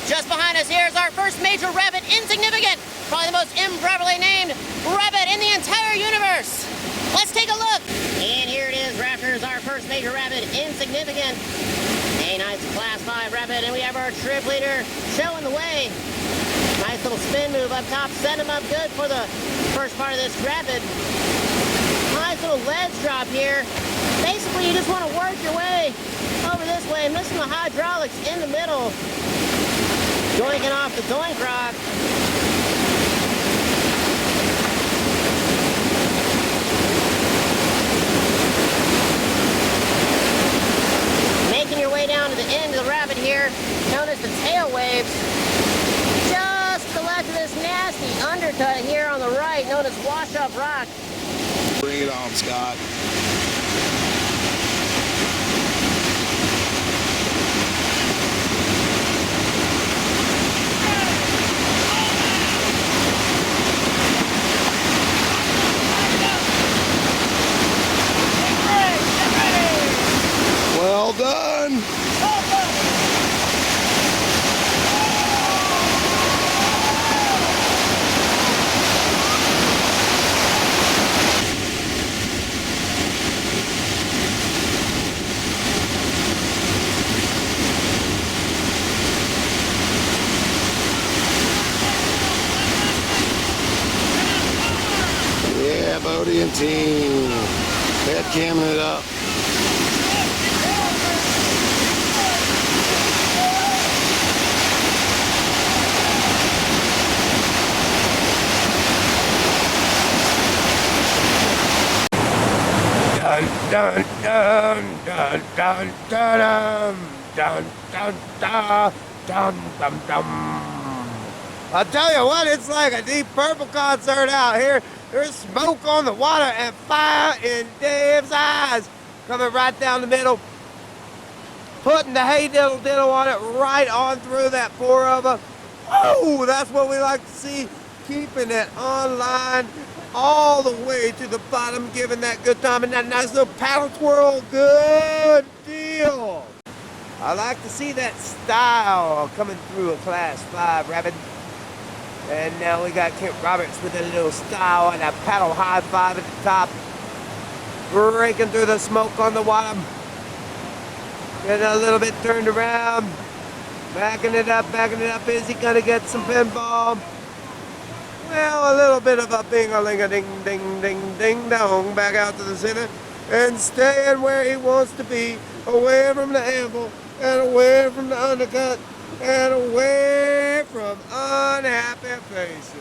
Just behind us here is our first major rapid, Insignificant. Probably the most improperly named rapid in the entire universe. Let's take a look. And here it is, Rafters, our first major rapid, Insignificant. A nice Class V Rapid, and we have our trip leader showing the way. Nice little spin move up top, set him up good for the first part of this rapid. Nice little ledge drop here. Basically, you just want to work your way over this way, missing the hydraulics in the middle. Doinking off the doink rock. Making your way down to the end of the rapid here, known as the tail waves. Just to the left of this nasty undercut here on the right, known as wash-up rock. Bring it on, Scott. Well done. Yeah, Bodie and team. Head camming it up. Dun dun dun dun dun dun dun dun dun dun dun. I'll tell you what, it's like a Deep Purple concert out here. There's smoke on the water and fire in Dave's eyes. Coming right down the middle, putting the hey diddle diddle on it right on through that pour over. Oh, that's what we like to see. Keeping it online all the way to the bottom, giving that good time and that nice little paddle twirl. Good deal. I like to see that style coming through a Class V Rapid. And now we got Kent Roberts with a little style and a paddle high five at the top. Breaking through the smoke on the bottom. Getting a little bit turned around. Backing it up. Is he gonna get some pinball? Well, a little bit of a bing-a-ling-a-ding-ding-ding-ding-dong back out to the center and staying where he wants to be, away from the anvil and away from the undercut and away from unhappy faces.